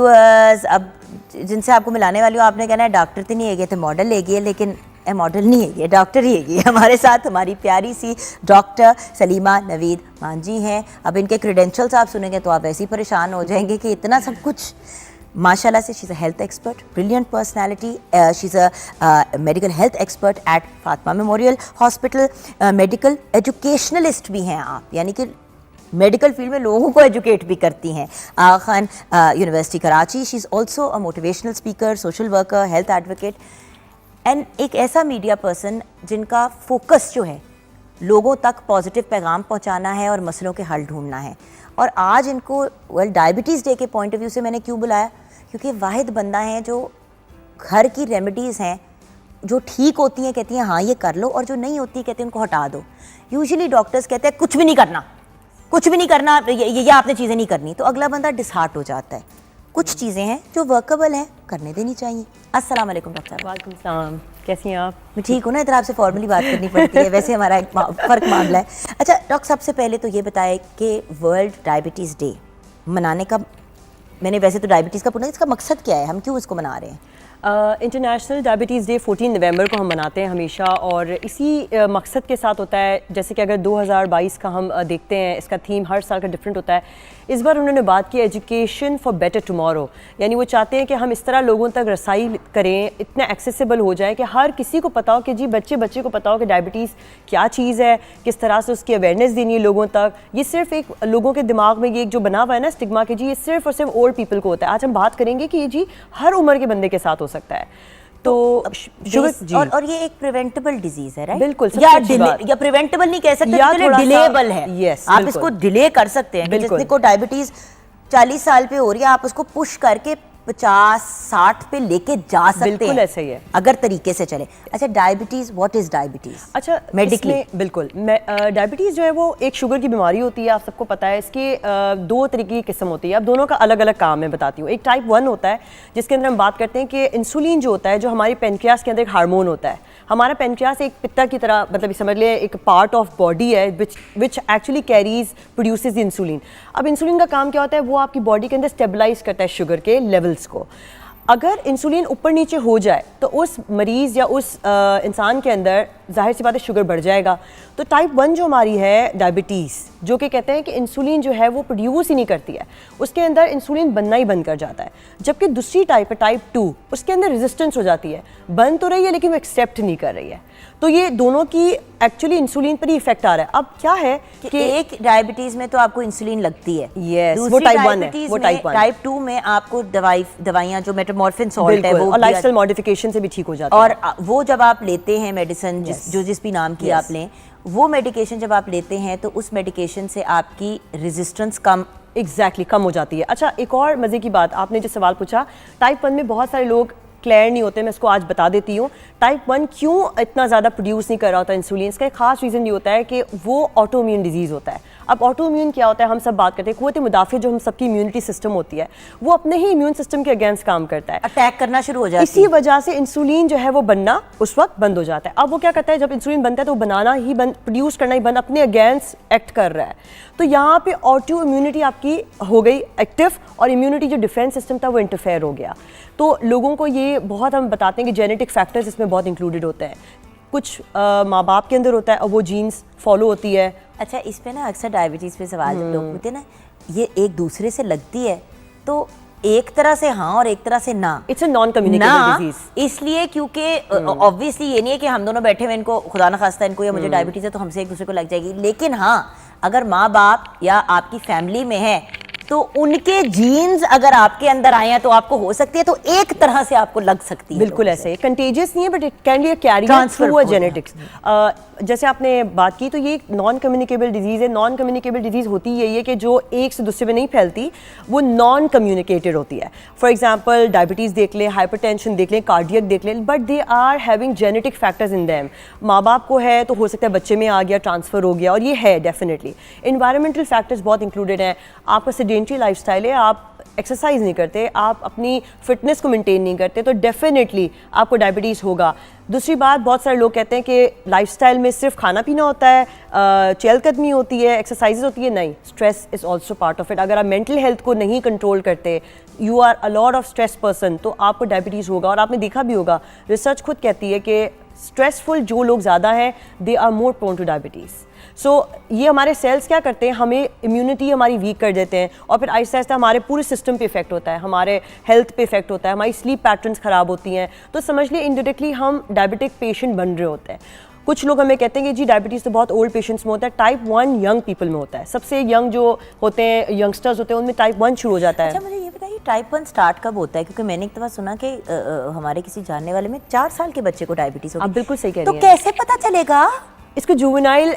अब जिनसे आपको मिलाने वाली हूँ, आपने कहना है डॉक्टर तो नहीं है, तो मॉडल है, लेकिन मॉडल नहीं है, डॉक्टर ही है। हमारे साथ हमारी प्यारी सी डॉक्टर सलीमा नवीद मांझी हैं। अब इनके क्रेडेंशियल्स आप सुनेंगे तो आप ऐसे ही परेशान हो जाएंगे कि इतना सब कुछ माशाल्लाह से। She is a health expert, brilliant personality, she is a medical health expert at Fatima memorial hospital, medical educationalist भी हैं आप, यानी कि मेडिकल फील्ड में लोगों को एजुकेट भी करती हैं। Aga Khan university Karachi, she is also a motivational speaker, social worker, health advocate and एक ऐसा मीडिया पर्सन जिनका फोकस जो है लोगों तक पॉजिटिव पैगाम पहुंचाना है और मसलों के हल ढूंढना है। और आज इनको वर्ल्ड डायबिटीज़ डे के पॉइंट ऑफ व्यू से मैंने क्यों बुलाया, क्योंकि वाहिद बंदा है जो घर की रेमेडीज़ हैं जो ठीक होती हैं कहती हैं हाँ ये कर लो, और जो नहीं होती कहते हैं उनको हटा दो। यूजुअली डॉक्टर्स कहते हैं कुछ भी नहीं करना, कुछ भी नहीं करना, ये आपने चीज़ें नहीं करनी, तो अगला बंदा डिसहार्ट हो जाता है। कुछ चीज़ें हैं जो वर्केबल हैं, करने देनी चाहिए। अस्सलाम वालेकुम डॉक्टर साहब। वालेकुम सलाम, कैसी हैं आप? मैं ठीक हूँ ना, इधर आपसे फॉर्मली बात करनी पड़ती है, वैसे हमारा एक फ़र्क मामला है। अच्छा डॉक्टर, सबसे पहले तो ये बताएं कि वर्ल्ड डायबिटीज़ डे मनाने का, मैंने वैसे तो डायबिटीज़ का पूछा, इसका मकसद क्या है, हम क्यों इसको मना रहे हैं? इंटरनेशनल डायबिटीज़ डे 14 नवंबर को हम मनाते हैं हमेशा, और इसी मकसद के साथ होता है। जैसे कि अगर 2022 का हम देखते हैं, इसका थीम हर साल का डिफरेंट होता है। इस बार उन्होंने बात की एजुकेशन फॉर बेटर टुमारो, यानी वो चाहते हैं कि हम इस तरह लोगों तक रसाई करें, इतना एक्सेसिबल हो जाए कि हर किसी को पता हो कि जी बच्चे को पता हो कि डायबिटीज़ क्या चीज़ है, किस तरह से उसकी अवेयरनेस देनी है लोगों तक। ये सिर्फ एक लोगों के दिमाग में ये एक जो बना हुआ है ना स्टिग्मा कि जी ये सिर्फ और सिर्फ ओल्ड पीपल को होता है। आज हम बात करेंगे कि ये जी हर उम्र के बंदे के साथ हो सकता है। तो शुगर और ये एक प्रिवेंटेबल डिजीज है, राइट? बिल्कुल, या प्रिवेंटेबल नहीं कह सकते, डिलेबल है। यस, आप इसको डिले कर सकते हैं। जिसको डायबिटीज 40 साल पे हो रही है, आप उसको पुश करके 50-60 पे लेके जा सकते हैं। बिल्कुल ऐसे ही है अगर तरीके से चले। अच्छा डायबिटीज, व्हाट इज डायबिटीज? अच्छा मेडिकली बिल्कुल, डायबिटीज़ जो है वो एक शुगर की बीमारी होती है, आप सबको पता है। इसके दो तरीके की किस्म होती है। अब दोनों का अलग अलग काम मैं बताती हूँ। एक टाइप 1 होता है जिसके अंदर हम बात करते हैं कि इंसुलिन जो होता है, जो हमारे पेनक्रियास के अंदर एक हार्मोन होता है। हमारा पेनक्रियास एक पित्ता की तरह, मतलब समझ लें एक पार्ट ऑफ बॉडी है which actually carries produces insulin. अब इंसुलिन का काम क्या होता है, वो आपकी बॉडी के अंदर स्टेबलाइज करता है शुगर के लेवल्स को। अगर इंसुलिन ऊपर नीचे हो जाए तो उस मरीज़ या उस इंसान के अंदर जाहिर सी बात है शुगर बढ़ जाएगा। तो टाइप 1 जो हमारी है डायबिटीज़, जो कि कहते हैं कि इंसुलिन जो है वो प्रोड्यूस ही नहीं करती है, उसके अंदर इंसुलिन बनना ही बंद कर जाता है। जबकि दूसरी टाइप है टाइप 2, उसके अंदर रेजिस्टेंस हो जाती है, बन तो रही है लेकिन वो एक्सेप्ट नहीं कर रही है। तो ये दोनों की एक्चुअली इंसुलिन पर ही इफेक्ट आ रहा है। अब क्या है कि एक डायबिटीज में तो आपको इंसुलिन लगती है, यस, वो टाइप 1 है, वो टाइप 1। टाइप 2 में आपको दवाइयाँ जो मेटामॉर्फिन सॉल्ट है वो और लाइफस्टाइल मॉडिफिकेशन से भी ठीक हो जाता है। और वो जब आप लेते हैं मेडिसिन, जिस भी नाम की आप लें, वो मेडिकेशन जब आप लेते हैं तो उस मेडिकेशन से आपकी रेजिस्टेंस कम कम हो जाती है। अच्छा, एक और मज़े की बात, आपने जो सवाल पूछा, टाइप 1 में बहुत सारे लोग क्लियर नहीं होते, मैं इसको आज बता देती हूँ। टाइप 1 क्यों इतना ज़्यादा प्रोड्यूस नहीं कर रहा होता इंसुलिन, इसका एक खास रीज़न ये होता है कि वो ऑटो इम्यून डिजीज़ होता है। अब ऑटो इम्यून क्या होता है, हम सब बात करते हैं, क़ुव्वत मुदाफ़ा जो हम सबकी इम्यूनिटी सिस्टम होती है, वो अपने ही इम्यून सिस्टम के अगेंस्ट काम करता है, अटैक करना शुरू हो जाता है। इसी वजह से इंसुलिन जो है वो बनना उस वक्त बंद हो जाता है। अब वो क्या करता है, जब इंसुलिन बनता है तो वो बनाना ही बंद, प्रोड्यूस करना ही बंद, अपने अगेंस्ट एक्ट कर रहा है। तो यहाँ पे ऑटो इम्यूनिटी आपकी हो गई एक्टिव, और इम्यूनिटी जो डिफेंस सिस्टम था वो इंटरफेयर हो गया। तो लोगों को ये बहुत हम बताते हैं कि जेनेटिक फैक्टर्स इसमें बहुत इंक्लूडेड होते हैं। कुछ माँ बाप के अंदर होता है और वो जीन्स फॉलो होती है। अच्छा, इस पे ना अक्सर डायबिटीज़ पे सवाल लोग पूछते हैं ना, ये एक दूसरे से लगती है, तो एक तरह से हाँ और एक तरह से ना, it's a non communicable disease. इसलिए क्योंकि ऑब्वियसली ये नहीं है कि हम दोनों बैठे हुए इनको खुदा न खास्ता इनको या मुझे डायबिटीज़ है तो हमसे एक दूसरे को लग जाएगी। लेकिन हाँ, अगर माँ बाप या आपकी फैमिली में है तो उनके जीन्स अगर आपके अंदर आए हैं तो आपको हो सकती है, तो एक तरह से आपको लग सकती है। बिल्कुल ऐसे कंटेजियस नहीं है, but it can be a carrier through a genetics. जैसे आपने बात की, तो ये नॉन कम्युनिकेबल डिजीज़ है। नॉन कम्युनिकेबल डिजीज़ होती यही है कि जो एक से दूसरे में नहीं फैलती, वो नॉन कम्युनिकेटेड होती है। फॉर एग्जांपल डायबिटीज़ देख लें, हाइपरटेंशन देख लें, कार्डियक देख लें, but they are having genetic factors in them. माँ बाप को है तो हो सकता है बच्चे में आ गया, ट्रांसफ़र हो गया, और ये है डेफिनेटली। एनवायरमेंटल फैक्टर्स बहुत इंक्लूडेड हैं। आपका सेडेंटरी लाइफस्टाइल है, आप एक्सरसाइज नहीं करते, आप अपनी फिटनेस को मेंटेन नहीं करते, तो डेफिनेटली आपको डायबिटीज़ होगा। दूसरी बात, बहुत सारे लोग कहते हैं कि लाइफस्टाइल में सिर्फ खाना पीना होता है, चहलकदमी होती है, एक्सरसाइज होती है। नहीं, stress is also part of it. अगर आप मेंटल हेल्थ को नहीं कंट्रोल करते, you are a lot of stress person, तो आपको डायबिटीज़ होगा। और आपने देखा भी होगा, रिसर्च खुद कहती है कि स्ट्रेसफुल जो लोग ज़्यादा हैं, they are more prone to diabetes. So ये हमारे सेल्स क्या करते हैं, हमें इम्यूनिटी हमारी वीक कर देते हैं, और फिर आहिस्ता आहिस्ता हमारे पूरे सिस्टम पे इफेक्ट होता है, हमारे हेल्थ पे इफेक्ट होता है, हमारी स्लीप पैटर्न्स ख़राब होती हैं। तो समझ लिए इनडायरेक्टली हम डायबिटिक पेशेंट बन रहे होते हैं। कुछ लोग हमें कहते हैं कि जी डायबिटीज़ तो बहुत ओल्ड पेशेंट्स में होता है, टाइप 1 यंग पीपल में होता है। सबसे यंग जो होते हैं, यंगस्टर्स होते हैं, उनमें टाइप 1 शुरू हो जाता है। अच्छा, मुझे ये बताइए टाइप 1 स्टार्ट कब होता है? क्योंकि मैंने एक दफ़ा सुना कि हमारे किसी जानने वाले में 4 साल के बच्चे को डायबिटीज़ हो आप गई। बिल्कुल सही कह तो रही हैं। कैसे पता चलेगा? इसको जुवेनाइल,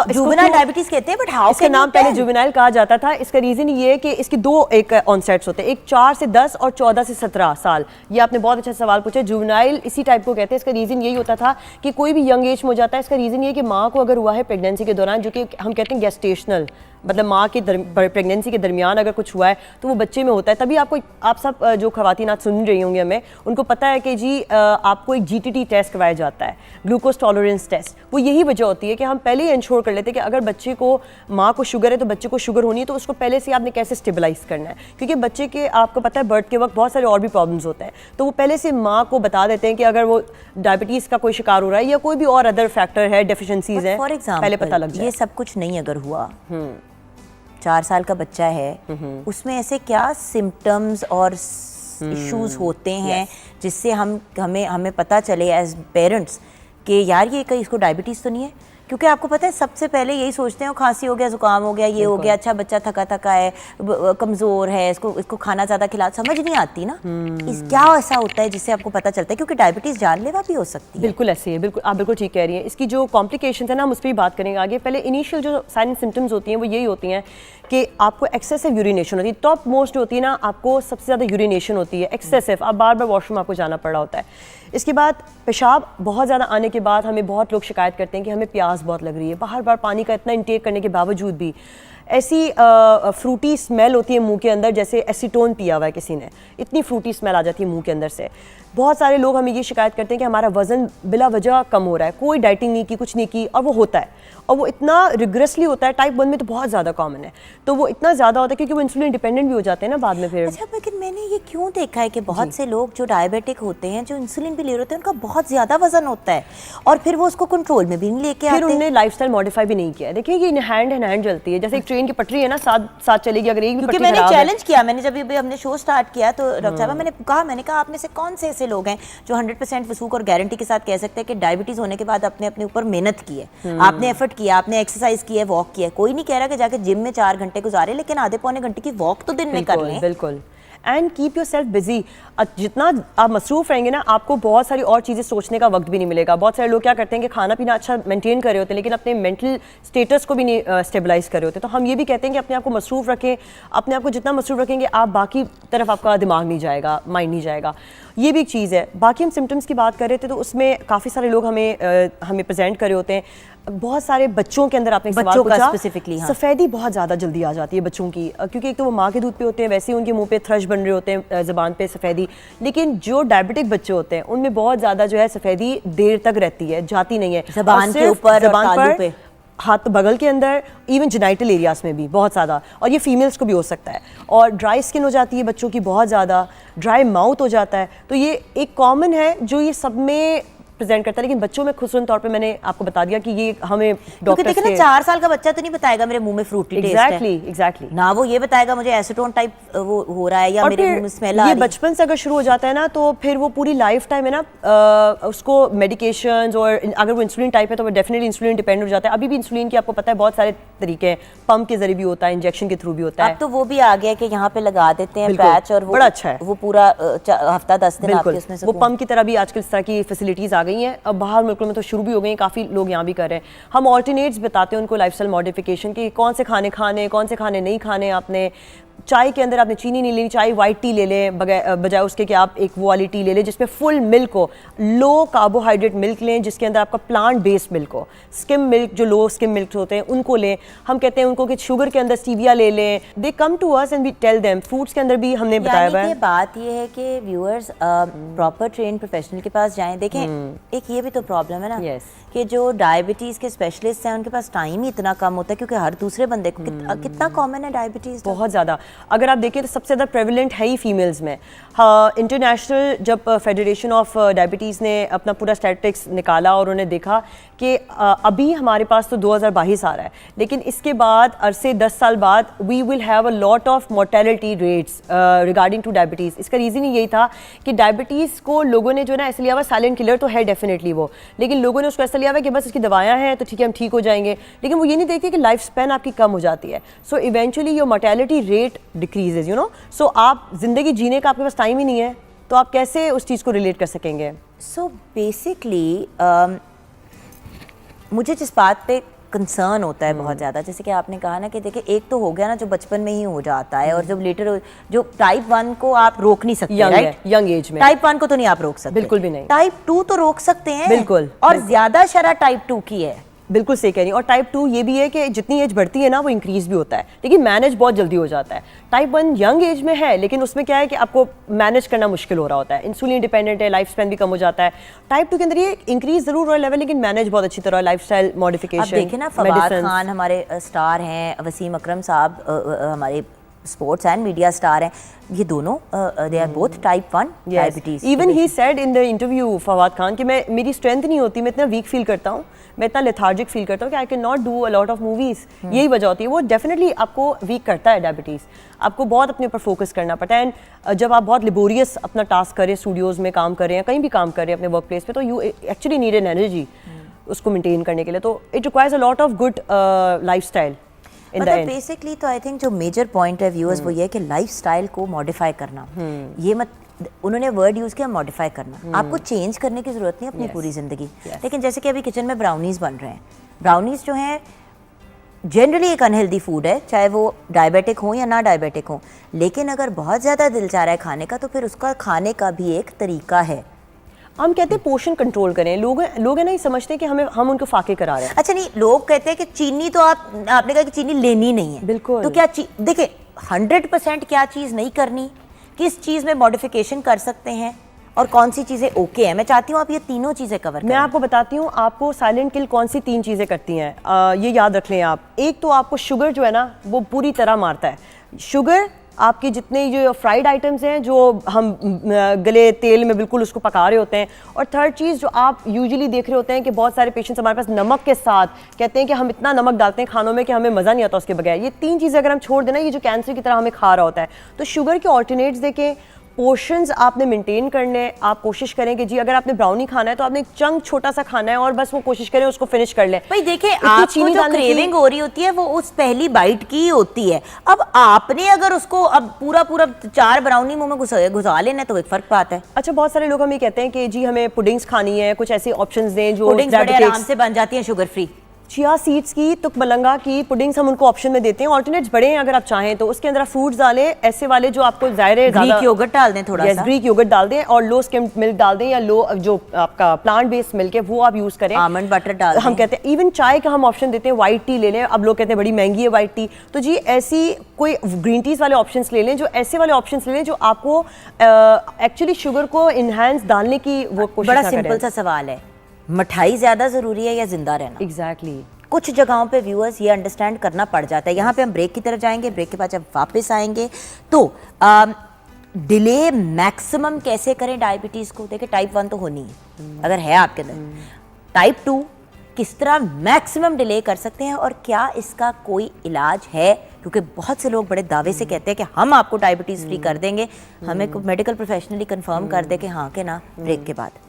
जुवेनाइल डायबिटीज कहते हैं, बट हाउ इसका नाम पहले जुवेनाइल कहा जाता था। इसका रीज़न ये है कि इसके दो एक ऑनसेट्स होते हैं, एक 4 से 10 और 14 से 17 साल। ये आपने बहुत अच्छा सवाल पूछा। जुवेनाइल इसी टाइप को कहते हैं। इसका रीज़न यही होता था कि कोई भी यंग एज में हो जाता है। इसका रीज़न ये है कि माँ को अगर हुआ है प्रेगनेंसी के दौरान, जो कि हम कहते हैं गेस्टेशनल, मतलब माँ की प्रेगनेंसी के दरमियान अगर कुछ हुआ है तो वो बच्चे में होता है। तभी आपको, आप सब जो खवातीन आज सुन रही होंगी हमें, उनको पता है कि जी आपको एक GTT टेस्ट करवाया जाता है, ग्लूकोज टॉलरेंस टेस्ट। वो यही वजह होती है कि हम पहले ही इंश्योर कर लेते हैं कि अगर बच्चे को, माँ को शुगर है तो बच्चे को शुगर होनी है, तो उसको पहले से आपने कैसे स्टेबलाइज करना है। क्योंकि बच्चे के, आपको पता है, बर्थ के वक्त बहुत सारे और भी प्रॉब्लम्स होते हैं, तो वो पहले से माँ को बता देते हैं कि अगर वो डायबिटीज़ का कोई शिकार हो रहा है या कोई भी और अदर फैक्टर है, डेफिशिएंसीज है, फॉर एग्जाम्पल पहले पता लग जाए। ये सब कुछ नहीं अगर हुआ, 4 साल का बच्चा है, उसमें ऐसे क्या सिम्टम्स और इश्यूज होते हैं जिससे हमें पता चले एज पेरेंट्स कि यार ये कहीं इसको डायबिटीज़ तो नहीं है? क्योंकि आपको पता है सबसे पहले यही सोचते हैं, खांसी हो गया, जुकाम हो गया, ये हो गया, अच्छा बच्चा थका थका है, कमज़ोर है, इसको खाना ज़्यादा खिला, समझ नहीं आती ना इस क्या ऐसा होता है जिससे आपको पता चलता है, क्योंकि डायबिटीज़ जानलेवा भी हो सकती है। बिल्कुल ऐसे है, बिल्कुल आप बिल्कुल ठीक कह रही हैं। इसकी जो कॉम्प्लिकेशंस है ना, हम उस पर भी बात करेंगे आगे। पहले इनिशियल जो साइन एंड सिम्टम्स होती हैं वो यही होती हैं कि आपको एक्सेसिव यूरिनेशन होती है। टॉप मोस्ट होती है ना, आपको सबसे ज़्यादा यूरिनेशन होती है, एक्सेसिव, आप बार बार वॉशरूम आपको जाना पड़ रहा होता है। इसके बाद पेशाब बहुत ज़्यादा आने के बाद हमें बहुत लोग शिकायत करते हैं कि हमें प्यास बहुत लग रही है, बार बार पानी का इतना इंटेक करने के बावजूद भी। ऐसी फ्रूटी स्मेल होती है मुंह के अंदर, जैसे एसीटोन पिया हुआ है किसी ने, इतनी फ्रूटी स्मेल आ जाती है मुंह के अंदर से। बहुत सारे लोग हमें ये शिकायत करते हैं कि हमारा वज़न बिला वजह कम हो रहा है, कोई डाइटिंग नहीं की, कुछ नहीं की, और वो होता है, और वो इतना रिग्रेसली होता है। टाइप 1 में तो बहुत ज़्यादा कॉमन है, तो वो इतना ज़्यादा होता है क्योंकि वो इंसुलिन डिपेंडेंट भी हो जाते हैं ना बाद में फिर। अच्छा, लेकिन मैंने ये क्यों देखा है कि बहुत से लोग जो डायबिटिक होते हैं, जो इंसुलिन भी ले रहे होते हैं, उनका बहुत ज़्यादा वजन होता है और फिर वो उसको कंट्रोल में भी नहीं लेके आते। फिर उन्होंने लाइफस्टाइल मॉडिफाई भी नहीं किया है। देखिए ये हैंड इन हैंड चलती है, जैसे एक ट्रेन की पटरी है ना, साथ चलेगी। अगर एक भी क्योंकि मैंने चैलेंज किया, मैंने जब भी हमने शो स्टार्ट किया तो डॉक्टर साहब मैंने कहा आप में से कौन से ऐसे लोग हैं जो 100% वसूख और गारंटी के साथ कह सकते हैं कि डायबिटीज होने के बाद आपने अपने ऊपर मेहनत की है, आपने एफर्ट किया, आपने एक्सरसाइज की है, वॉक किया है। कोई नहीं कह रहा कि जाके जिम में 4 घंटे गुजारे, लेकिन आधे पौने घंटे की वॉक तो दिन में कर लें। बिल्कुल। And keep your self busy. जितना आप मसरूफ रहेंगे ना, आपको बहुत सारी और चीज़ें सोचने का वक्त भी नहीं मिलेगा। बहुत सारे लोग क्या करते हैं कि खाना पीना अच्छा मेंटेन कर रहे होते हैं, लेकिन अपने मेंटल स्टेटस को भी नहीं स्टेबलाइज कर रहे होते। तो हम ये भी कहते हैं कि अपने आप को मसरूफ रखें। अपने आप को जितना मसरूफ रखेंगे, आप बाकी तरफ आपका दिमाग नहीं जाएगा, माइंड नहीं जाएगा। ये भी एक चीज़ है। बाकी हम सिम्टम्स की बात कर रहे थे, तो उसमें काफ़ी सारे लोग हमें प्रेजेंट कर रहे होते हैं। बहुत सारे बच्चों के अंदर आपने सवाल पूछा, स्पेसिफिकली सफ़ेदी बहुत ज़्यादा जल्दी आ जाती है बच्चों की, क्योंकि एक तो वो माँ के दूध पे होते हैं, वैसे ही उनके मुंह पे थ्रश बन रहे होते हैं, ज़बान पे सफ़ेदी। लेकिन जो डायबिटिक बच्चे होते हैं उनमें बहुत ज़्यादा जो है सफ़ेदी देर तक रहती है, जाती नहीं है। ज़बान के ऊपर, ज़बान पर, हाथ बगल के अंदर, इवन जेनाइटल एरियाज में भी बहुत ज़्यादा, और ये फीमेल्स को भी हो सकता है। और ड्राई स्किन हो जाती है बच्चों की बहुत ज़्यादा, ड्राई माउथ हो जाता है। तो ये एक कॉमन है जो ये सब में प्रेजेंट करता है। लेकिन बच्चों में खुसूसन तौर पे मैंने आपको बता दिया कि ये हमें डॉक्टर देखिए ना, 4 साल का बच्चा तो नहीं बताएगा मेरे मुंह में फ्रूटी टेस्ट है। एग्जैक्टली ना वो ये बताएगा मुझे एसिटोन टाइप वो हो रहा है या मेरे मुंह में स्मेल आ रही है। ये बचपन से अगर शुरू हो जाता है ना, तो फिर वो पूरी लाइफ टाइम है ना, उसको मेडिकेशंस, और अगर वो इंसुलिन टाइप है तो वो डेफिनेटली इंसुलिन डिपेंडेंट हो जाता है। अभी भी इंसुलिन की आपको पता है बहुत सारे तरीके हैं, पंप के जरिए भी होता है, इंजेक्शन के थ्रू भी होता है। अब तो वो भी आ गया कि यहाँ पे लगा देते हैं पैच, और वो बड़ा अच्छा है, वो पूरा हफ्ता 10 दिन आपके उसमें से वो पंप की तरह भी आजकल इस तरह की फैसिलिटीज आ गई हैं। अब बाहर मुल्कों में तो शुरू भी हो गई हैं, काफ़ी लोग यहाँ भी कर रहे हैं। हम ऑल्टरनेट्स बताते हैं उनको, लाइफस्टाइल मॉडिफिकेशन की, कौन से खाने, कौन से खाने नहीं खाने आपने। चाय के अंदर आपने चीनी नहीं लेनी, चाय वाइट टी ले लें बजाय उसके कि आप एक वो वाली टी ले लें जिसमें फुल मिल्क हो, लो कार्बोहाइड्रेट मिल्क लें जिसके अंदर आपका प्लांट बेस्ड मिल्क हो। स्किम मिल्क जो लो स्किम मिल्क होते हैं उनको लें। हम कहते हैं उनको कि शुगर के अंदर स्टीविया ले लें। They come to us and we tell them. Fruits के अंदर भी हमने बताया हुआ है। बात ये है कि व्यूअर्स प्रॉपर ट्रेन प्रोफेशनल के पास जाएं। देखें एक ये भी तो प्रॉब्लम है ना कि जो डायबिटीज के स्पेशलिस्ट हैं उनके पास टाइम ही इतना कम होता है क्योंकि हर दूसरे बंदे को कितना कॉमन है डायबिटीज, बहुत ज़्यादा। अगर आप देखें तो सबसे ज़्यादा प्रेवलेंट है ही फीमेल्स में। हाँ, इंटरनेशनल जब फेडरेशन ऑफ डायबिटीज़ ने अपना पूरा स्टैटिस्टिक्स निकाला और उन्हें देखा कि अभी हमारे पास तो 2022 आ रहा है, लेकिन इसके बाद अरसे 10 साल बाद we will have a lot of mortality rates regarding to diabetes. इसका रीज़न ही यही था कि डायबिटीज़ को लोगों ने जो ना ऐसे लिया हुआ, साइलेंट किलर तो है डेफिनेटली वो, लेकिन लोगों ने उसको ऐसा लिया हुआ कि बस इसकी दवाएं हैं तो ठीक है हम ठीक हो जाएंगे, लेकिन वो ये नहीं देखते कि लाइफ स्पैन आपकी कम हो जाती है। So eventually your mortality rate decreases, you know. So आप जिंदगी जीने का आपके पास टाइम ही नहीं है तो आप कैसे उस चीज़ को रिलेट कर सकेंगे? सो बेसिकली मुझे जिस बात पे कंसर्न होता है बहुत ज़्यादा, जैसे कि आपने कहा ना कि देखिए एक तो हो गया ना जो बचपन में ही हो जाता है और जब लेटर जो टाइप 1 को आप रोक नहीं सकते, राइट? यंग एज में टाइप 1 को तो नहीं आप रोक सकते, बिल्कुल भी नहीं। टाइप 2 तो रोक सकते हैं, बिल्कुल, और ज्यादा शरह टाइप 2 की है। बिल्कुल सही कह रही है। और टाइप 2 ये भी है कि जितनी एज बढ़ती है ना वो इंक्रीज भी होता है, लेकिन मैनेज बहुत जल्दी हो जाता है। टाइप 1 यंग एज में है लेकिन उसमें क्या है कि आपको मैनेज करना मुश्किल हो रहा होता है, इंसुलिन डिपेंडेंट है, लाइफ स्पैन भी कम हो जाता है। टाइप 2 के अंदर ये इंक्रीज जरूर हो रहा है लेवल, लेकिन मैनेज बहुत अच्छी तरह, लाइफस्टाइल मॉडिफिकेशन। अब देखें ना, फवाद खान हमारे स्टार हैं, वसीम अकरम साहब हमारे स्पोर्ट्स एंड मीडिया स्टार हैं, ये दोनों they are both type 1 diabetes. Even he said in the interview, Fawad Khan, कि मैं मेरी स्ट्रेंथ नहीं होती, मैं इतना वीक फील करता हूँ, मैं इतना लेथार्जिक फील करता हूँ कि I can not do a lot of movies. यही वजह होती है, वो डेफिनेटली आपको वीक करता है डायबिटीज़। आपको बहुत अपने ऊपर फोकस करना पड़ता है। एंड जब आप बहुत लेबोरियस अपना टास्क करें, स्टूडियोज़ में काम कर रहे हैं, कहीं भी काम कर रहे हैं अपने वर्क प्लेस पे, तो you actually need an energy उसको मेंटेन करने के लिए। तो it requires a lot of good lifestyle. मतलब बेसिकली तो आई थिंक जो मेजर पॉइंट है व्यूअर्स वो ये है कि लाइफस्टाइल को मॉडिफाई करना। ये मत, उन्होंने वर्ड यूज किया मॉडिफाई करना। आपको चेंज करने की जरूरत नहीं अपनी पूरी जिंदगी। लेकिन जैसे कि अभी किचन में ब्राउनीज बन रहे हैं, ब्राउनीज जो हैं जनरली एक अनहेल्दी फूड है, चाहे वो डायबिटिक हो या ना डायबिटिक हो, लेकिन अगर बहुत ज़्यादा दिल चाह रहा है खाने का तो फिर उसका खाने का भी एक तरीका है। हम कहते हैं पोषण कंट्रोल करें। लोग है ना, ये समझते हैं कि हम उनको फाके करा रहे हैं। अच्छा नहीं, लोग कहते हैं कि चीनी तो आपने कहा कि चीनी लेनी नहीं है, बिल्कुल। तो क्या देखिए 100% क्या चीज़ नहीं करनी, किस चीज़ में मॉडिफिकेशन कर सकते हैं और कौन सी चीज़ें ओके है, मैं चाहती हूँ आप ये तीनों चीज़ें कवर करें। मैं आपको बताती हूँ आपको साइलेंट किल कौन सी 3 चीज़ें करती हैं, ये याद रख लें आप। एक तो आपको शुगर जो है ना वो पूरी तरह मारता है। शुगर आपके जितने जो फ्राइड आइटम्स हैं जो हम गले तेल में बिल्कुल उसको पका रहे होते हैं, और थर्ड चीज़ जो आप यूजुअली देख रहे होते हैं कि बहुत सारे पेशेंट्स हमारे पास नमक के साथ कहते हैं कि हम इतना नमक डालते हैं खानों में कि हमें मज़ा नहीं आता उसके बगैर। ये 3 चीज़ें अगर हम छोड़ देना, ये जो कैंसर की तरह हमें खा रहा होता है, तो शुगर के ऑल्टरनेट्स देखें, पोर्शंस आपने मेंटेन करने। आप कोशिश करें कि जी अगर आपने ब्राउनी खाना है तो आपने एक चंक छोटा सा खाना है और बस वो कोशिश करें उसको फिनिश कर लें। भाई देखिए आपको जो क्रेविंग हो रही होती है वो उस पहली बाइट की ही होती है। अब आपने अगर उसको अब पूरा 4 ब्राउनी मुंह में घुसा लेना तो एक फर्क पाता है। अच्छा, बहुत सारे लोग हमें कहते हैं कि जी हमें पुडिंग्स खानी है, कुछ ऐसे ऑप्शंस दें जो पुडिंग्स बड़े आराम से बन जाती हैं शुगर फ्री। चिया सीड्स की, तुकमलंगा की पुडिंग्स हम उनको ऑप्शन में देते हैं। ऑल्टरनेट्स बड़े हैं अगर आप चाहें तो। उसके अंदर फ्रूट्स डालें ऐसे वाले जो आपको ज़ाहिर ग्रीक योगर्ट डाल दें, थोड़ा सा ग्रीक योगर्ट डाल दें, और लो स्किम्ड मिल्क डाल दें, या लो जो आपका प्लांट बेस्ड मिल्क है वो आप यूज़ करें। आमंड बटर डाल दें। हम कहते हैं इवन चाय का हम ऑप्शन देते हैं, वाइट टी ले लें। अब लोग कहते हैं बड़ी महंगी है वाइट टी, तो जी ऐसी कोई ग्रीन टीज वाले ऑप्शंस ले लें, जो ऐसे वाले ऑप्शंस ले लें जो आपको एक्चुअली शुगर को इनहेंस डालने की वो कोशिश। बड़ा सिंपल सा सवाल है, मिठाई ज्यादा जरूरी है या जिंदा रहना? एग्जैक्टली। कुछ जगहों पे व्यूअर्स ये अंडरस्टैंड करना पड़ जाता है। यहाँ पे हम ब्रेक की तरफ जाएंगे, ब्रेक के बाद जब वापस आएंगे तो डिले मैक्सिमम कैसे करें डायबिटीज़ को। देखिए टाइप 1 तो होनी है अगर है आपके अंदर, टाइप 2 किस तरह मैक्सिमम डिले कर सकते हैं और क्या इसका कोई इलाज है, क्योंकि बहुत से लोग बड़े दावे से कहते हैं कि हम आपको डायबिटीज़ फ्री कर देंगे। हमें मेडिकल प्रोफेशनली कंफर्म कर दे कि हाँ कि ना। ब्रेक के बाद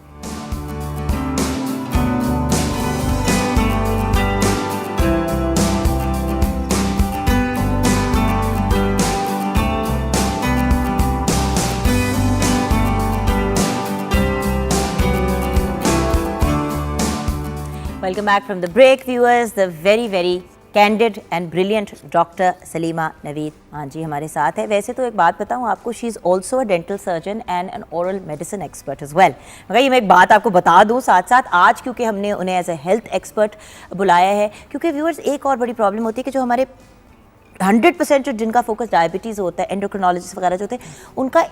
Welcome back from the break, viewers. The very candid and brilliant doctor Salima Naveed Manjhi हमारे साथ है। वैसे तो एक बात बताऊं आपको, she is also a dental surgeon and an oral medicine expert as well. मगर ये मैं एक बात आपको बता दूं साथ साथ, आज क्योंकि हमने उन्हें एज ए हेल्थ एक्सपर्ट बुलाया है, क्योंकि व्यूअर्स एक और बड़ी प्रॉब्लम होती है कि जो हमारे 100% जो जिनका फोकस डायबिटीज़ होता है, एंडोक्रिनोलॉजिस्ट वगैरह जो होते हैं, उनका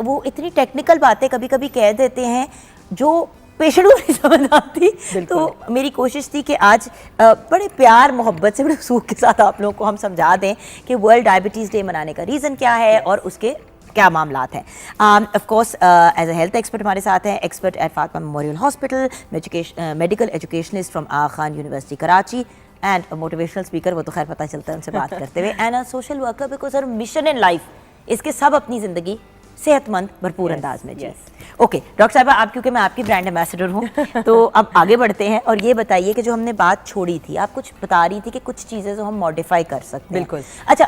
वो इतनी टेक्निकल बातें कभी कभी कह देते हैं जो पेशेंट को नहीं समझ आती। तो मेरी कोशिश थी कि आज बड़े प्यार मोहब्बत से, बड़े सूख के साथ आप लोगों को हम समझा दें कि वर्ल्ड डायबिटीज़ डे मनाने का रीज़न क्या है और उसके क्या मामलात हैं। Of course as a health expert हमारे साथ हैं, expert at Fatima memorial hospital, medical educationist from Aga Khan university Karachi, and motivational speaker, वो तो खैर पता चलता है उनसे बात करते हुए, and a social worker, because her mission in life इसके सब अपनी ज़िंदगी सेहतमंद भरपूर अंदाज में जी। ओके डॉक्टर साहब, आप क्योंकि मैं आपकी ब्रांड एम्बेसडर हूँ तो अब आगे बढ़ते हैं और ये बताइए कि जो हमने बात छोड़ी थी, आप कुछ बता रही थी कि कुछ चीज़ें जो हम मॉडिफाई कर सकते हैं। बिल्कुल। अच्छा,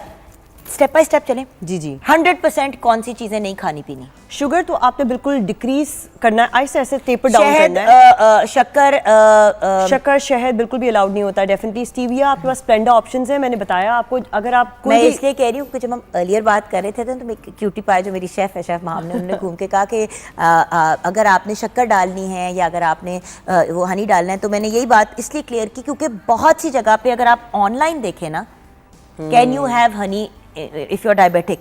स्टेप बाय स्टेप चलें। जी जी। 100% कौन सी चीज़ें नहीं खानी पीनी? शुगर तो आपने बिल्कुल डिक्रीज करना है, ऐसे ऐसे टेपर डाउन शहद, करना है। शक्कर, शहद बिल्कुल भी अलाउड नहीं होता। डेफिनेटली स्टीविया, आपके पास स्प्लेंडर ऑप्शंस है, मैंने बताया आपको। अगर आप मैं इसलिए कह रही हूँ कि जब हम अर्लियर बात कर रहे थे तो मैं क्यूटी पाई जो मेरी शेफ़ है, शेफ़ माम ने, उन्होंने घूम के कहा कि अगर आपने शक्कर डालनी है या अगर आपने वो हनी डालना है, तो मैंने यही बात इसलिए क्लियर की क्योंकि बहुत सी जगह पे अगर आप ऑनलाइन देखें ना, can you have honey if you are diabetic,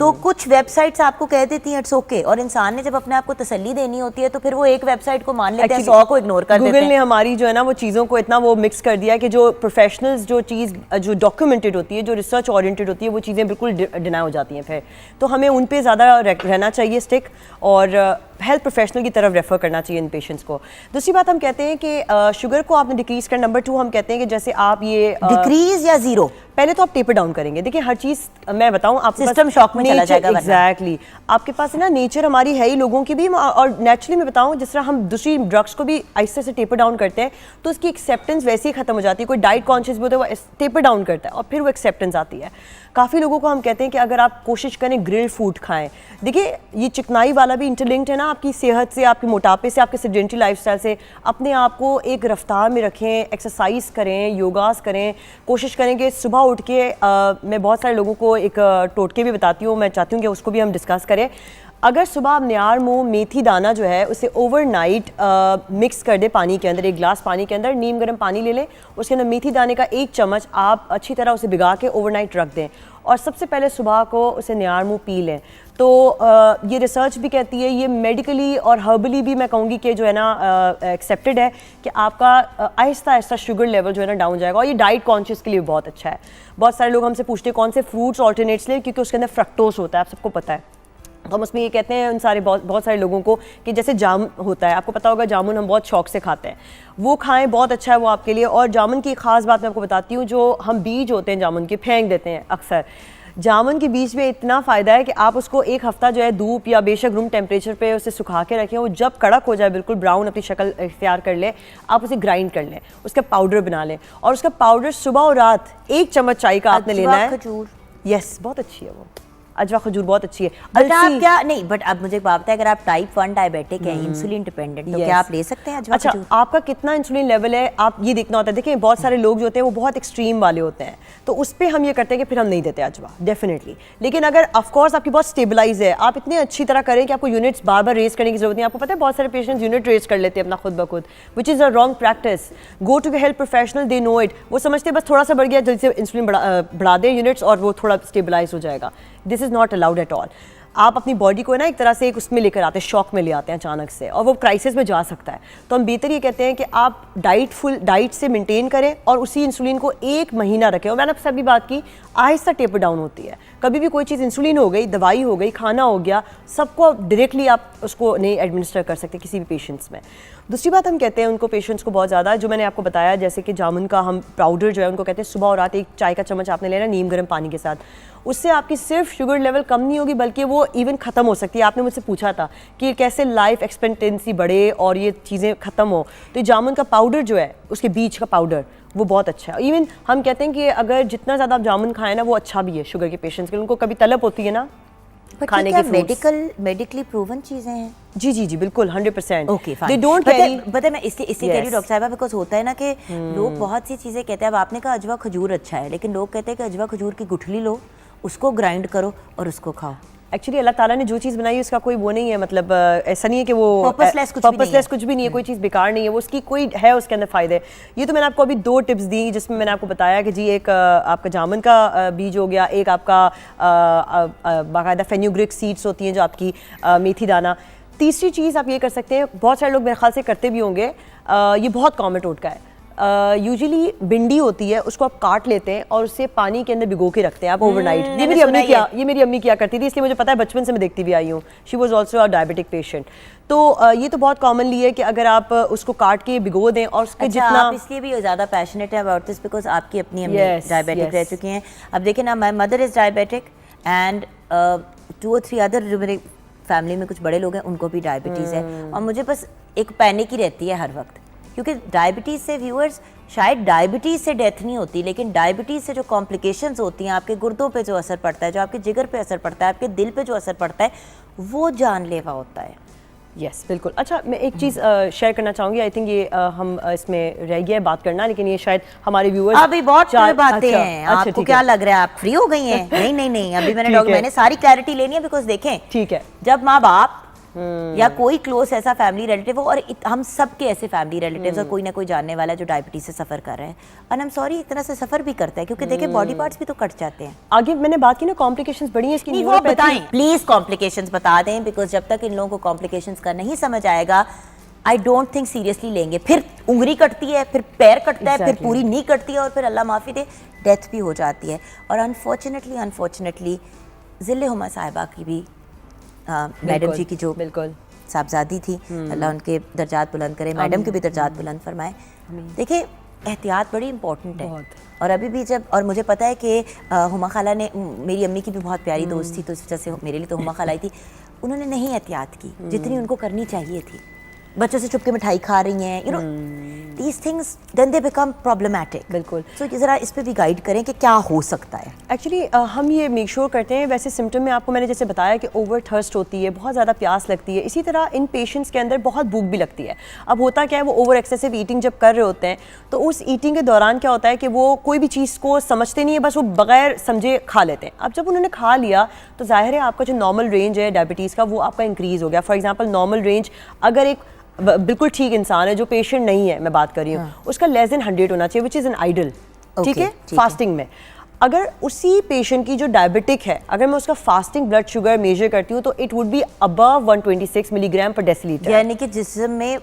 तो कुछ वेबसाइट्स आपको कह देती हैं इट्स ओके, और इंसान ने जब अपने आप को तसल्ली देनी होती है तो फिर वो एक वेबसाइट को मान लेते हैं, 100 को इग्नोर कर देते हैं। गूगल ने हमारी जो है ना वो चीज़ों को इतना वो मिक्स कर दिया है कि जो प्रोफेशनल्स जो चीज़ जो डॉक्यूमेंटेड होती है, जो रिसर्च ओरिएंटेड होती है, वो चीज़ें बिल्कुल डिनाई हो जाती हैं। फिर तो हमें उन पे ज़्यादा रहना चाहिए स्टिक, और हेल्थ प्रोफेशनल की तरफ रेफर करना चाहिए इन पेशेंट्स को। दूसरी बात हम कहते हैं कि शुगर को आपने डिक्रीज कर, नंबर 2 हम कहते हैं कि जैसे आप ये डिक्रीज या जीरो, पहले तो आप टेपर डाउन करेंगे। देखिए हर चीज़ मैं बताऊं, आपके सिस्टम शॉक में चला जाएगा। एग्जैक्टली, आपके पास है ना नेचर हमारी है ही लोगों की भी, और नेचुरली मैं बताऊं जिस तरह हम दूसरी ड्रग्स को भी आहिस्ते से टेपर डाउन करते हैं तो उसकी एक्सेप्टेंस वैसे ही खत्म हो जाती है। कोई डाइट कॉन्शियस भी होता है, वो टेपर डाउन करता है और फिर वो एक्सेप्टेंस आती है। काफ़ी लोगों को हम कहते हैं कि अगर आप कोशिश करें ग्रिल फूड खाएं। देखिए ये चिकनाई वाला भी इंटरलिंक्ड है ना आपकी सेहत से, आपके मोटापे से, आपके सेडेंटरी लाइफस्टाइल से। अपने आप को एक रफ्तार में रखें, एक्सरसाइज करें, योगास करें, कोशिश करें कि सुबह उठ के मैं बहुत सारे लोगों को एक टोटके भी बताती हूँ, मैं चाहती हूँ कि उसको भी हम डिस्कस करें। अगर सुबह आप नियार मुँह मेथी दाना जो है उसे ओवरनाइट मिक्स कर दे पानी के अंदर, एक गिलास पानी के अंदर नीम गर्म पानी ले लें, उसके अंदर मेथी दाने का 1 चम्मच आप अच्छी तरह उसे भिगा के ओवरनाइट रख दें और सबसे पहले सुबह को उसे नियार मुँह पी लें। तो ये रिसर्च भी कहती है, ये मेडिकली और हर्बली भी मैं कहूँगी कि जो है ना एक्सेप्टेड है कि आपका आहिस्ता आहिस्ता शुगर लेवल जो है ना डाउन जाएगा, और ये डाइट कॉन्शियस के लिए बहुत अच्छा है। बहुत सारे लोग हमसे पूछते हैं कौन से फ्रूट्स ऑल्टरनेट्स लें, क्योंकि उसके अंदर फ्रक्टोज होता है, आप सबको पता है। तो हम उसमें ये कहते हैं उन सारे बहुत सारे लोगों को कि जैसे जाम होता है, आपको पता होगा जामुन हम बहुत शौक से खाते हैं, वो खाएं, बहुत अच्छा है वो आपके लिए। और जामुन की ख़ास बात मैं आपको बताती हूँ, जो हम बीज होते हैं जामुन के फेंक देते हैं अक्सर, जामुन के बीज में इतना फ़ायदा है कि आप उसको 1 हफ्ता जो है धूप या बेशक रूम टेम्परेचर पे उसे सुखा के रखें, वो जब कड़क हो जाए, बिल्कुल ब्राउन अपनी शक्ल इख्तियार कर ले, आप उसे ग्राइंड कर लें, उसका पाउडर बना लें, और उसका पाउडर सुबह और रात 1 चम्मच चाय का आपने लेना है। खजूर, यस, बहुत अच्छी है वो अजवा खजूर, बहुत अच्छी है। बट आप क्या नहीं, बट अब मुझे बात है, अगर आप टाइप 1 डायबिटिक हैं, इंसुलिन डिपेंडेंट, तो क्या आप ले सकते हैं अजवा अच्छा, खजूर? आपका कितना इंसुलिन लेवल है आप ये देखना होता है। देखिए बहुत सारे लोग जो होते हैं वो बहुत एक्सट्रीम वाले होते हैं, तो उस पर हम ये करते हैं कि फिर हम नहीं देते अजवा डेफिनेटली। लेकिन अगर ऑफकोर्स आपकी बहुत स्टेबलाइज है, आप इतनी अच्छी तरह करें कि आपको यूनिट्स बार बार रेज करने की जरूरत नहीं। आपको पता है बहुत सारे पेशेंट्स यूनिट रेज कर लेते हैं अपना खुद ब खुद, which is a wrong practice. Go to health professional, they know it. वो समझते हैं बस थोड़ा सा बढ़ गया, जल्दी से इंसुलिन बढ़ा दें यूनिट्स और वो थोड़ा स्टेबलाइज हो जाएगा। This is not allowed at all. आप अपनी बॉडी को है ना एक तरह से एक उसमें लेकर आते हैं, शॉक में ले आते हैं अचानक से, और वो क्राइसिस में जा सकता है। तो हम बेहतर ये कहते हैं कि आप डाइट से मेंटेन करें और उसी इंसुलिन को 1 महीना रखें। और मैंने आपसे अभी बात की, आहिस्ता टेपर डाउन होती है। कभी भी कोई चीज़, इंसुलिन हो गई, दवाई हो गई, खाना हो गया, सबको डायरेक्टली आप उसको नहीं एडमिनिस्टर कर सकते किसी भी पेशेंट्स में। दूसरी बात हम कहते हैं उनको, पेशेंट्स को बहुत ज़्यादा, जो मैंने आपको बताया जैसे कि जामुन का हम पाउडर जो है उनको कहते हैं सुबह और रात 1 चाय का चम्मच आपने लेना नीम गर्म पानी के साथ। उससे आपकी सिर्फ शुगर लेवल कम नहीं होगी बल्कि वो इवन ख़त्म हो सकती है। आपने मुझसे पूछा था कि कैसे लाइफ एक्सपेक्टेंसी बढ़े और ये चीज़ें ख़त्म हो, तो जामुन का पाउडर जो है, उसके बीज का पाउडर, वो बहुत अच्छा है। इवन हम कहते हैं कि अगर जितना ज़्यादा आप जामुन खाएं ना वो अच्छा भी है शुगर के पेशेंट्स के लिए। उनको कभी तलब होती है ना खाने की fruits। मेडिकली प्रूवन चीजें हैं। जी जी जी बिल्कुल 100%। Okay they don't carry. पता है मैं इसलिए कह रही हूँ डॉक्टर साहिबा, बिकॉज होता है ना कि लोग बहुत सी चीजें कहते हैं। अब आपने कहा अजवा खजूर अच्छा है, लेकिन लोग कहते हैं कि अजवा खजूर की गुठली लो, उसको ग्राइंड करो और उसको खाओ। एक्चुअली अल्लाह ताला ने जो चीज़ बनाई है उसका कोई वो नहीं है, मतलब ऐसा नहीं है कि वो पर्पसलेस कुछ भी नहीं है, कोई चीज़ बेकार नहीं है, वो उसकी कोई है उसके अंदर फ़ायदे। ये तो मैंने आपको अभी 2 टिप्स दी जिसमें मैंने आपको बताया कि जी एक आपका जामुन का बीज हो गया, एक आपका बाकायदा फेन्यूग्रिक सीड्स होती हैं जो आपकी मेथी दाना। तीसरी चीज़ आप ये कर सकते हैं, बहुत सारे लोग मेरे ख्याल से करते भी होंगे, ये बहुत कॉमन टोटका है। यूजुअली भिंडी होती है, उसको आप काट लेते हैं और उसे पानी के अंदर भिगो के रखते हैं आप ओवरनाइट। ये मेरी अम्मी किया करती थी, इसलिए मुझे पता है, बचपन से मैं देखती भी आई हूँ। She was also a diabetic patient. तो ये तो बहुत कॉमनली है कि अगर आप उसको काट के भिगो दें और उसके जितना आप इसलिए भी ज़्यादा पैशनेट है अबाउट दिस बिकॉज आपकी अपनी अम्मी डायबिटिक रह चुकी हैं। अब देखिए ना, my mother is diabetic and 2 or 3 other जो मेरे फैमिली में कुछ बड़े लोग हैं उनको भी डायबिटीज़ है, और मुझे बस एक पैनिक ही रहती है हर वक्त, क्योंकि डायबिटीज़ से व्यूअर्स शायद डायबिटीज़ से डेथ नहीं होती, लेकिन डायबिटीज़ से जो कॉम्प्लिकेशंस होती हैं, आपके गुर्दों पे जो असर पड़ता है, जो आपके जिगर पे असर पड़ता है, आपके दिल पे जो असर पड़ता है, वो जानलेवा होता है। यस बिल्कुल। अच्छा, मैं एक चीज़ शेयर करना चाहूँगी। आई थिंक ये हम इसमें रह गया है बात करना, लेकिन ये शायद हमारे व्यूअर्स अभी बहुत बातें हैं। आपको क्या लग रहा है, आप फ्री हो गई हैं? नहीं, अभी मैंने सारी क्लैरिटी लेनी है, बिकॉज देखें, ठीक है, जब माँ बाप या कोई क्लोज ऐसा फैमिली रिलेटिव हो, और हम सब के ऐसे फैमिली रिलेटिव्स और कोई ना कोई जानने वाला जो डायबिटीज से सफर कर रहा है, और आई एम सॉरी एक तरह से सफर भी करता है, क्योंकि देखिए बॉडी पार्ट्स भी तो कट जाते हैं। आगे मैंने बात की ना, कॉम्प्लिकेशंस बड़ी हैं इसकी, नहीं, वो बताएं प्लीज, कॉम्प्लिकेशंस बता दें, बिकॉज जब तक इन लोगों को कॉम्प्लिकेशंस का नहीं समझ आएगा, आई डोंट थिंक सीरियसली लेंगे। फिर उंगली कटती है, फिर पैर कटता है, फिर पूरी नी कटती है, और फिर अल्लाह माफ़ी दे डेथ भी हो जाती है। और अनफॉर्चुनेटली जिले हुमा साहिबा की भी मैडम जी की जो बिल्कुल साहबजादी थी, अल्लाह उनके दर्जात बुलंद करे, मैडम के भी दर्जात बुलंद फरमाए। देखिए एहतियात बड़ी इंपॉर्टेंट है, और अभी भी जब, और मुझे पता है कि हुमा खाला ने, मेरी अम्मी की भी बहुत प्यारी दोस्त थी, तो इस वजह से मेरे लिए तो हुमा खाला ही थी, उन्होंने नहीं एहतियात की जितनी उनको करनी चाहिए थी। बच्चों से छुप के मिठाई खा रही हैं, you know these things, then they become problematic. बिल्कुल। सो ज़रा इस पे भी गाइड करें कि क्या हो सकता है। एक्चुअली हम ये मेक श्योर करते हैं, वैसे सिम्टम में आपको मैंने जैसे बताया कि ओवर थर्स्ट होती है, बहुत ज़्यादा प्यास लगती है, इसी तरह इन पेशेंट्स के अंदर बहुत भूख भी लगती है। अब होता क्या है, वो ओवर एक्सेसिव ईटिंग जब कर रहे होते हैं, तो उस ईटिंग के दौरान क्या होता है कि वो कोई भी चीज़ को समझते नहीं है, बस वो बगैर समझे खा लेते हैं। अब जब उन्होंने खा लिया तो जाहिर है आपका जो नॉर्मल रेंज है डायबिटीज़ का, वो आपका इंक्रीज़ हो गया। फॉर एग्जाम्पल नॉर्मल रेंज, अगर एक बिल्कुल ठीक इंसान है जो पेशेंट नहीं है, मैं बात कर रही हूँ, उसका लेस देन 100 होना चाहिए, विच इज़ एन आइडल। ठीक है, फास्टिंग में अगर उसी पेशेंट की जो डायबिटिक है, अगर मैं उसका फास्टिंग ब्लड शुगर मेजर करती हूँ तो it would be above 126 milligram पर डेसीलीटर, यानी कि जिस्म में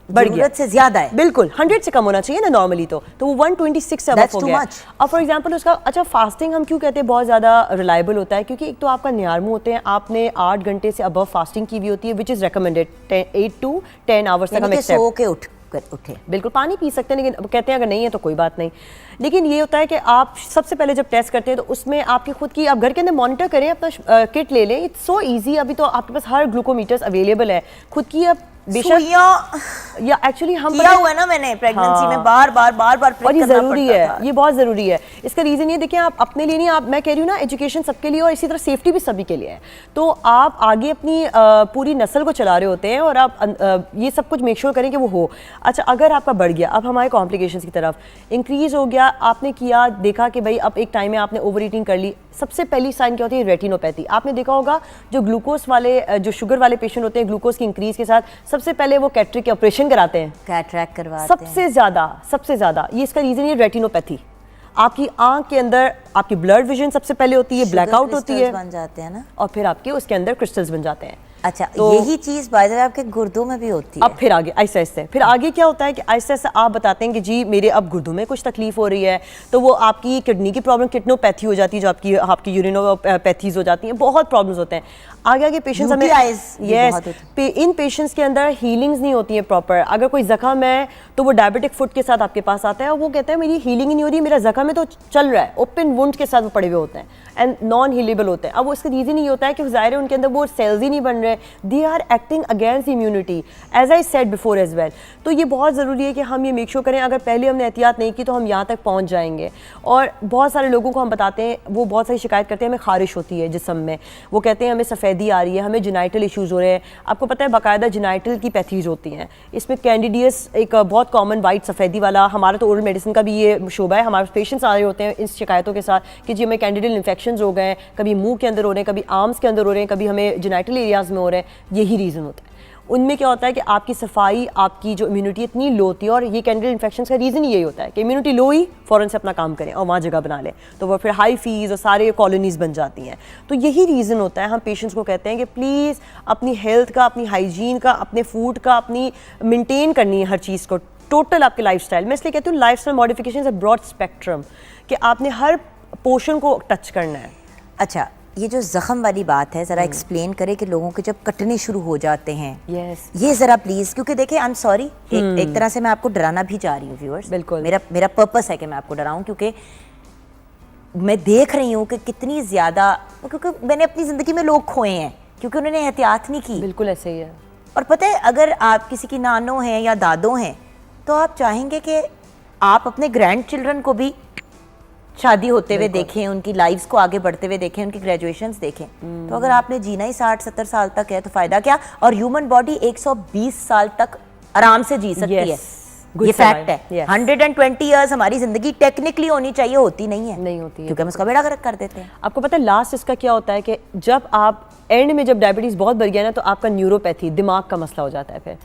जरूरत से ज्यादा है। बिल्कुल 100 से कम होना चाहिए ना नॉर्मली, तो वो 126 से अबव हो गया। अब फॉर एग्जांपल उसका, अच्छा फास्टिंग हम क्यों कहते हैं बहुत ज़्यादा रिलायबल होता है, क्योंकि एक तो आपका नियारमू होते हैं, आपने 8 घंटे से अबव फास्टिंग की हुई होती है, which is recommended 8 to 10 hours तक हम सो के उठे। बिल्कुल पानी पी सकते हैं, लेकिन कहते हैं अगर नहीं है तो कोई बात नहीं। लेकिन ये होता है कि आप सबसे पहले जब टेस्ट करते हैं तो उसमें आपकी खुद की, आप घर के अंदर मॉनिटर करें, अपना किट ले लें, इट्स सो इजी। अभी तो आपके पास हर ग्लूकोमीटर्स अवेलेबल है, खुद की आप बेशक, या एक्चुअली हम किया हुआ है ना मैंने प्रेगनेंसी में बार बार और ये ज़रूरी है, ये बहुत ज़रूरी है। इसका रीज़न ये देखिए, आप अपने लिए नहीं, आप, मैं कह रही हूँ ना, एजुकेशन सबके लिए और इसी तरह सेफ्टी भी सभी के लिए है। तो आप आगे अपनी पूरी नस्ल को चला रहे होते हैं और आप ये सब कुछ मेक श्योर करें कि वो हो। अच्छा, अगर आपका बढ़ गया, अब हमारे कॉम्प्लिकेशंस की तरफ इंक्रीज़ हो गया, आपने किया, देखा कि भाई अब एक टाइम में आपने ओवर ईटिंग कर ली, सबसे पहली साइन क्या होती है, रेटिनोपैथी। आपने देखा होगा जो ग्लूकोज वाले, जो शुगर वाले पेशेंट होते हैं, ग्लूकोज की इंक्रीज के साथ सबसे पहले वो कैटरेक्ट के ऑपरेशन कराते हैं, कैटरेक्ट करवाते हैं। सबसे ज्यादा ये इसका रीजन है रेटिनोपैथी। आपकी आंख के अंदर आपकी ब्लड विजन सबसे पहले होती है, ब्लैकआउट होती है, बन जाते हैं ना, और फिर आपके उसके अंदर क्रिस्टल्स बन जाते हैं। अच्छा, तो यही चीज बाय द वे आपके गुर्दों में भी होती है। अब फिर आगे आहिस्ते आहिस्ते, फिर आगे क्या होता है कि आहिस्ते आहिस्ते आप बताते हैं कि जी मेरे अब गुर्दों में कुछ तकलीफ हो रही है, तो वो आपकी किडनी की प्रॉब्लम, किडनोपैथी हो जाती है, जो आपकी यूरिनोपैथीज हो जाती हैं, बहुत प्रॉब्लम्स होते हैं। आगे पेशेंट्स हमें, यस, इन पेशेंट्स के अंदर हीलिंग्स नहीं होती है प्रॉपर। अगर कोई जख्म है तो वो डायबिटिक फुट के साथ आपके पास आता है और वो कहता है मेरी हीलिंग ही नहीं हो रही, मेरा जख्म है तो चल रहा है, ओपन वुंड के साथ वो पड़े हुए होते हैं एंड नॉन हीलेबल होते हैं। अब वो इसका रीज़न ये होता है कि ज़ाहिर है उनके अंदर वो सेल्स ही नहीं बन रहे, रहे हैं, they are acting against immunity, as I said before as well. तो ये बहुत ज़रूरी है कि हम ये मेक श्योर करें, अगर पहले हमने एहतियात नहीं की तो हम यहाँ तक पहुँच जाएंगे। और बहुत सारे लोगों को हम बताते हैं, वो बहुत सारी शिकायत करते हैं हमें खारिश होती है जिस्म में, वो कहते हैं हमें सफ़ेदी आ रही है, हमें जेनाइटल इश्यूज़ हो रहे हैं। आपको पता है बाकायदा जेनाइटल की पैथीज होती हैं, इसमें कैंडिडियस एक बहुत कॉमन वाइट सफ़ेदी वाला, हमारा तो ओरल मेडिसिन का भी ये शोबा है, हमारे पेशेंट्स आ रहे होते हैं इस शिकायतों के साथ कि जी हमें कैंडिडियल इन्फेक्शंस हो गए हैं, कभी मुंह के अंदर हो रहे हैं, कभी आर्म्स के अंदर हो रहे हैं, कभी हमें जेनाइटल एरियाज़ में हो रहे हैं। यही रीज़न होता है। उनमें क्या होता है कि आपकी सफाई, आपकी जो इम्यूनिटी इतनी लो होती है, और ये कैंडिडियल इन्फेक्शन का रीज़न यही होता है कि इम्यूनिटी लो ही फ़ौरन से अपना काम करें और वहाँ जगह बना लें, तो वो फिर हाई फीस और सारे कॉलोनीज़ बन जाती हैं। तो यही रीज़न होता है, हम पेशेंट्स को कहते हैं कि प्लीज़ अपनी हेल्थ का, अपनी हाइजीन का, अपने फूड का, अपनी मेंटेन करनी है हर चीज़ को, टोटल आपके लाइफस्टाइल। मैं इसलिए कहती हूँ लाइफस्टाइल मॉडिफिकेशन है ब्रॉड स्पेक्ट्रम, कि आपने हर पोर्शन को टच करना है। अच्छा, ये जो जख्म वाली बात है ज़रा एक्सप्लेन करें कि लोगों के जब कटने शुरू हो जाते हैं, ये ज़रा प्लीज़, क्योंकि देखिए आई एम सॉरी, एक तरह से मैं आपको डराना भी चाह रही हूँ व्यूअर्स, बिल्कुल मेरा पर्पस है कि मैं आपको डराऊं, क्योंकि मैं देख रही हूँ कि कितनी ज़्यादा, क्योंकि मैंने अपनी ज़िंदगी में लोग खोए हैं क्योंकि उन्होंने एहतियात नहीं की। बिल्कुल ऐसे ही है। और पता है, अगर आप किसी की नानो हैं या दादो हैं तो आप चाहेंगे कि आप अपने ग्रैंड चिल्ड्रन को भी शादी होते हुए देखें, उनकी लाइफ्स को आगे बढ़ते हुए देखें, उनकी ग्रेजुएशंस देखें। तो अगर आपने जीना ही 60-70 साल तक है तो फ़ायदा क्या? और ह्यूमन बॉडी 120 साल तक आराम से जी सकती है, ये फैक्ट है। 120 ईयर्स हमारी ज़िंदगी टेक्निकली होनी चाहिए, होती नहीं है, नहीं होती है, क्योंकि हम उसका बेड़ा गर्क कर देते हैं। आपको पता है लास्ट इसका क्या होता है कि जब आप एंड में, जब डायबिटीज़ बहुत बढ़ गया ना, तो आपका न्यूरोपैथी, दिमाग का मसला हो जाता है, फिर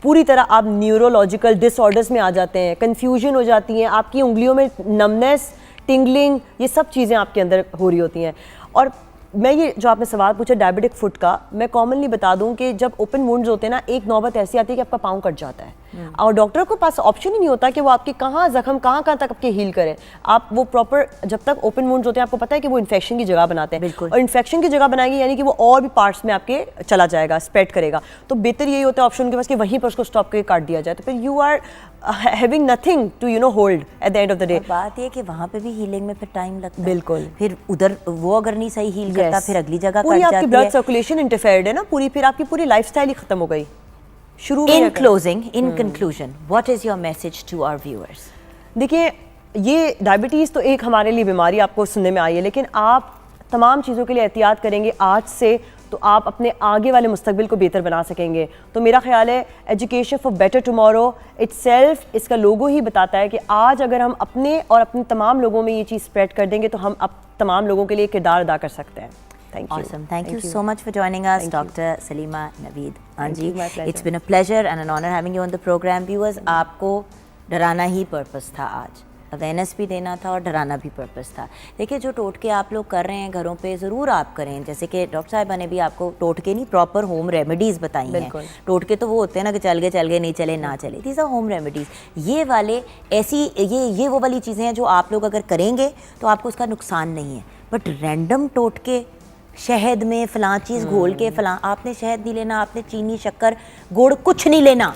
पूरी तरह आप न्यूरोलॉजिकल डिसऑर्डर्स में आ जाते हैं, कन्फ्यूजन हो जाती है, आपकी उंगलियों में नमनेस, टिंगलिंग, ये सब चीज़ें आपके अंदर हो रही होती हैं। और मैं ये जो आपने सवाल पूछा डायबिटिक फुट का, मैं कॉमनली बता दूं कि जब ओपन वुंड्स होते हैं ना, एक नौबत ऐसी आती है कि आपका पाँव कट जाता है और डॉक्टर के पास ऑप्शन ही नहीं होता कि वो आपके कहाँ जख्म कहाँ तक आपके हील करे। आप वो प्रॉपर, जब तक ओपन वुंड्स होते हैं आपको पता है कि वो इन्फेक्शन की जगह बनाते हैं, और इन्फेक्शन की जगह बनाएंगे यानी कि वो और भी पार्ट्स में आपके चला जाएगा, स्प्रेड करेगा। तो बेहतर यही होता है ऑप्शन के पास कि वहीं पर उसको स्टॉप करके काट दिया जाए, तो फिर you are having nothing to hold at the end of the day. बात ये कि वहाँ पे भी हीलिंग में फिर टाइम लगता है। बिल्कुल। फिर उधर वो अगर नहीं सही हील करता, फिर अगली जगह पूरी आपकी ब्लड सर्कुलेशन इंटरफेयर्ड है ना, पूरी फिर आपकी पूरी लाइफस्टाइल ही खत्म हो गई शुरू में। In conclusion, what is your message to our viewers? देखिए, ये डायबिटीज़ तो एक हमारे लिए बीमारी आपको सुनने में आई है, लेकिन आप तमाम चीज़ों के लिए एहतियात करेंगे आज से तो आप अपने आगे वाले मुस्तकबिल को बेहतर बना सकेंगे। तो मेरा ख्याल है education for better tomorrow itself, इसका लोगो ही बताता है कि आज अगर हम अपने और अपने तमाम लोगों में ये चीज़ स्प्रेड कर देंगे तो हम अब तमाम लोगों के लिए किरदार अदा कर सकते हैं। Thank you so much for joining us, Dr. Salima Naveed Manji. It's been a pleasure and an honor having you on the program. Viewers, आपको डराना ही पर्पस था आज, अवेयरनेस भी देना था और डराना भी पर्पस था। देखिए, जो टोटके आप लोग कर रहे हैं घरों पे, ज़रूर आप करें। जैसे कि डॉक्टर साहिबा ने भी आपको टोटके नहीं, प्रॉपर होम रेमेडीज़ बताई हैं। टोटके तो वो होते हैं ना कि चल गए नहीं चले ना चले, दीज आर होम रेमेडीज़। ये वाले ऐसी ये वो वाली चीज़ें हैं जो आप लोग अगर करेंगे तो आपको उसका नुकसान नहीं है। बट रैंडम टोटके, शहद में फ़लाँ चीज़ घोल के फ़लाँ, आपने शहद नहीं लेना, आपने चीनी शक्कर गुड़ कुछ नहीं लेना,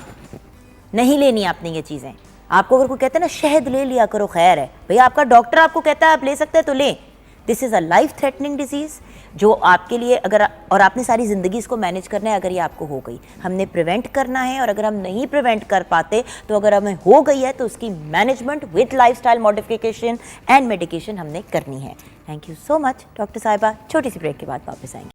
नहीं लेनी आपने ये चीज़ें। आपको अगर कोई कहता है ना शहद ले लिया करो, खैर है भाई, आपका डॉक्टर आपको कहता है आप ले सकते हैं तो लें। This is a life threatening disease जो आपके लिए, अगर और आपने सारी ज़िंदगी इसको मैनेज करना है। अगर ये आपको हो गई, हमने प्रिवेंट करना है, और अगर हम नहीं प्रिवेंट कर पाते तो अगर हमें हो गई है तो उसकी management with lifestyle modification and medication हमने करनी है। Thank you so much doctor साहिबा। छोटी सी ब्रेक के बाद वापस आएंगे।